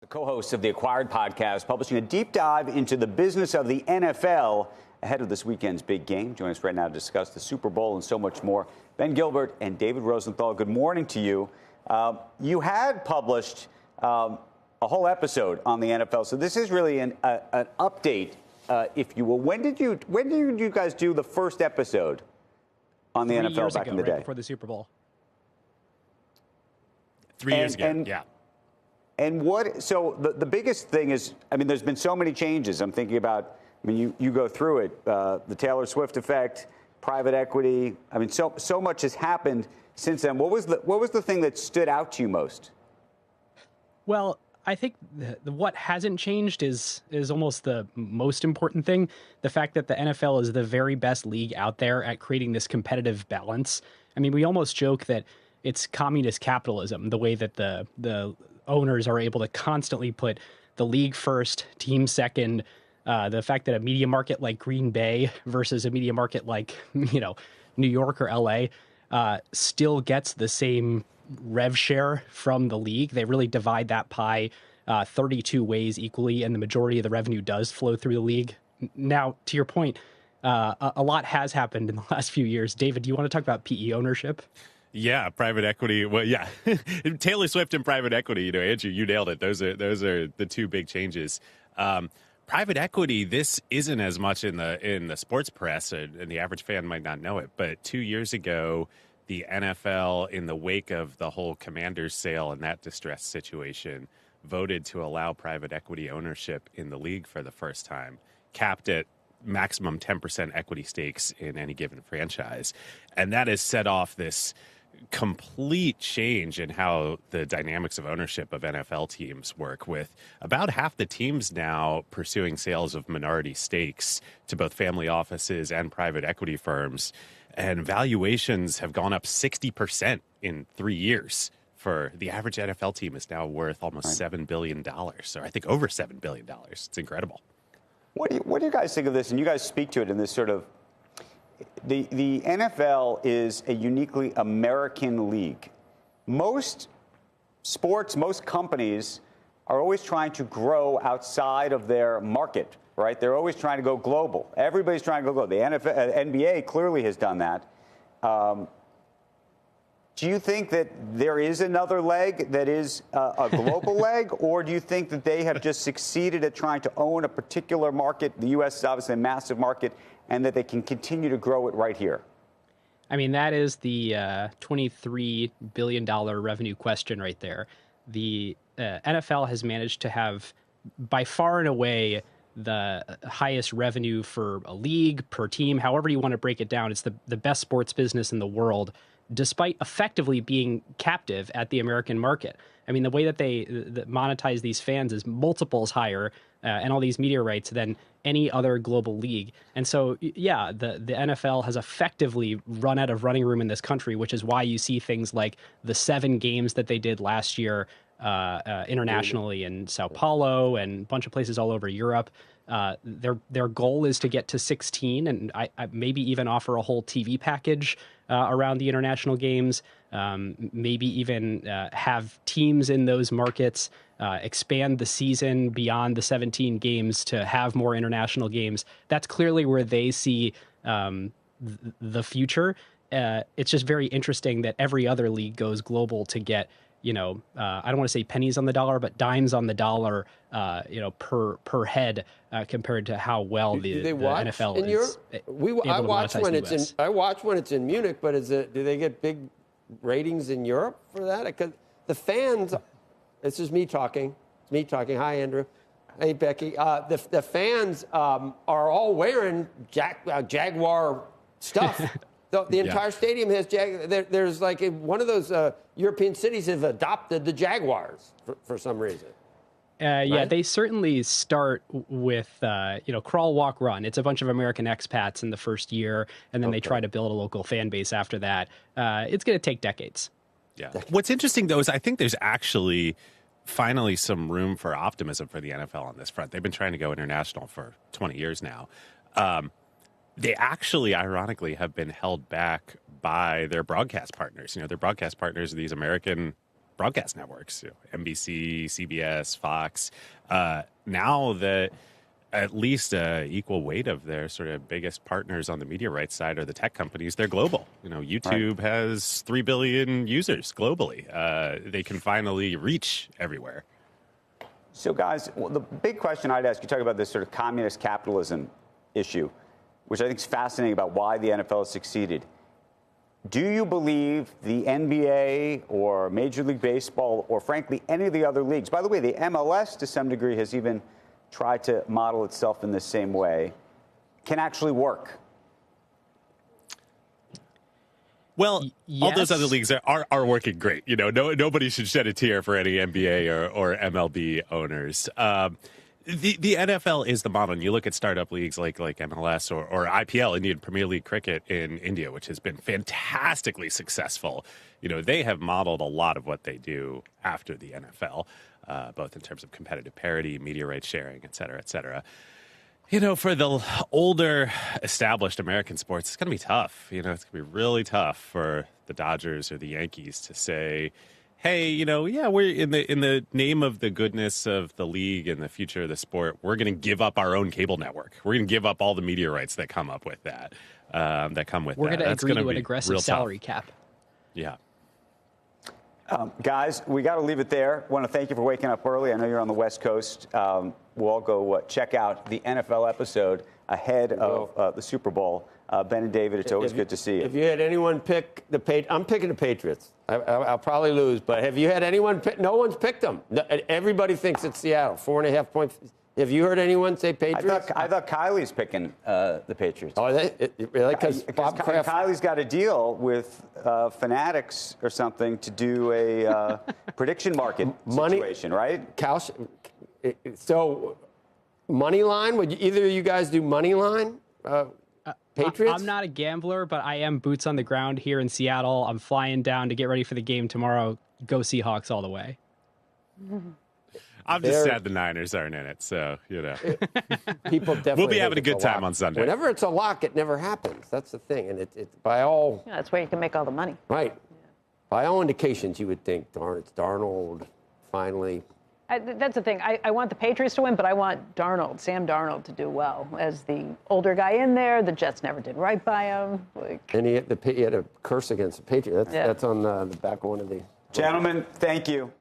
The co-host of the Acquired podcast, publishing a deep dive into the business of the NFL ahead of this weekend's big game. Join us right now to discuss the Super Bowl and so much more. Ben Gilbert and David Rosenthal, good morning to you. You had published a whole episode on the NFL, so this is really an update, if you will. When did you guys do the first episode on the NFL back in the day? Right before the Super Bowl. 3 years ago, yeah. And so the biggest thing is, I mean, there's been so many changes. I'm thinking about, I mean, you go through it, the Taylor Swift effect, private equity. I mean, so much has happened since then. What was the thing that stood out to you most? Well, I think what hasn't changed is almost the most important thing. The fact that the NFL is the very best league out there at creating this competitive balance. I mean, we almost joke that it's communist capitalism, the way that the owners are able to constantly put the league first, team second. The fact that a media market like Green Bay versus a media market like, New York or LA still gets the same rev share from the league. They really divide that pie 32 ways equally, and the majority of the revenue does flow through the league. Now, to your point, a lot has happened in the last few years. David, do you want to talk about PE ownership? Yeah, private equity. Well, yeah, Taylor Swift and private equity. Andrew, you nailed it. Those are the two big changes. Private equity. This isn't as much in the sports press, and the average fan might not know it. But 2 years ago, the NFL, in the wake of the whole Commanders sale and that distressed situation, voted to allow private equity ownership in the league for the first time, capped at maximum 10% equity stakes in any given franchise, and that has set off this complete change in how the dynamics of ownership of NFL teams work, with about half the teams now pursuing sales of minority stakes to both family offices and private equity firms. And valuations have gone up 60% in 3 years. For the average NFL team is now worth almost $7 billion. So I think over $7 billion. It's incredible. What do you guys think of this? And you guys speak to it in this sort of, the NFL is a uniquely American league. Most sports, most companies are always trying to grow outside of their market, right? They're always trying to go global. Everybody's trying to go global. The NBA clearly has done that. Do you think that there is another leg that is a global leg, or do you think that they have just succeeded at trying to own a particular market? The U.S. is obviously a massive market, and that they can continue to grow it right here. I mean, that is the $23 billion revenue question right there. The NFL has managed to have, by far and away, the highest revenue for a league, per team, however you want to break it down. It's the best sports business in the world, despite effectively being captive at the American market. I mean, the way that they monetize these fans is multiples higher and all these media rights than any other global league. And so, yeah, the NFL has effectively run out of running room in this country, which is why you see things like the 7 games that they did last year internationally in Sao Paulo and a bunch of places all over Europe. Their goal is to get to 16 and I maybe even offer a whole TV package around the international games, maybe even have teams in those markets, expand the season beyond the 17 games to have more international games. That's clearly where they see the future. It's just very interesting that every other league goes global to get, I don't want to say pennies on the dollar, but dimes on the dollar, per head compared to how well the NFL is able to monetize the US. I watch when it's in Munich, but do they get big ratings in Europe for that? Because the fans, this is me talking. It's me talking. Hi, Andrew. Hey, Becky. The fans are all wearing Jaguar stuff. The entire stadium has there's like one of those European cities have adopted the Jaguars for some reason. Yeah, right? They certainly start with, crawl, walk, run. It's a bunch of American expats in the first year, and then they try to build a local fan base after that. It's going to take decades. Yeah. What's interesting, though, is I think there's actually finally some room for optimism for the NFL on this front. They've been trying to go international for 20 years now. They actually, ironically, have been held back by their broadcast partners. Their broadcast partners are these American broadcast networks, NBC, CBS, Fox. Now that at least equal weight of their sort of biggest partners on the media rights side are the tech companies. They're global. YouTube has 3 billion users globally. They can finally reach everywhere. So, guys, the big question I'd ask, you talk about this sort of communist capitalism issue, which I think is fascinating about why the NFL has succeeded. Do you believe the NBA or Major League Baseball or, frankly, any of the other leagues, by the way, the MLS to some degree has even tried to model itself in the same way, can actually work? Well, yes. All those other leagues are working great. Nobody should shed a tear for any NBA or MLB owners. The NFL is the model. And you look at startup leagues like MLS or IPL, Indian Premier League Cricket in India, which has been fantastically successful. They have modeled a lot of what they do after the NFL, both in terms of competitive parity, media rights sharing, et cetera, et cetera. For the older established American sports, it's going to be tough. It's going to be really tough for the Dodgers or the Yankees to say, hey, we're in the name of the goodness of the league and the future of the sport, we're going to give up our own cable network. We're going to give up all the media rights that come up with that. We're going to agree to an aggressive salary cap. Yeah. Guys, we got to leave it there. Want to thank you for waking up early. I know you're on the West Coast. We'll all go check out the NFL episode ahead of the Super Bowl. Ben and David, it's always good to see you. If you had anyone pick the Patriots, I'm picking the Patriots. I'll probably lose, but have you had anyone pick? No one's picked them. Everybody thinks it's Seattle, 4.5 points. Have you heard anyone say Patriots? I thought Kylie's picking the Patriots. Oh, really? Because Bob Kraft. Kylie's got a deal with Fanatics or something to do a prediction market situation, right? So, money line? Would either of you guys do money line? Patriots? I'm not a gambler, but I am boots on the ground here in Seattle. I'm flying down to get ready for the game tomorrow. Go Seahawks all the way. I'm just sad the Niners aren't in it, so, People definitely we'll be having a good time on Sunday. Whenever it's a lock, it never happens. That's the thing. And it's by all... Yeah, that's where you can make all the money. Right. Yeah. By all indications, you would think, darn, it's Darnold, finally. That's the thing. I want the Patriots to win, but I want Sam Darnold, to do well. As the older guy in there, the Jets never did right by him. And he had a curse against the Patriots. That's on the back of one of the... Gentlemen, thank you.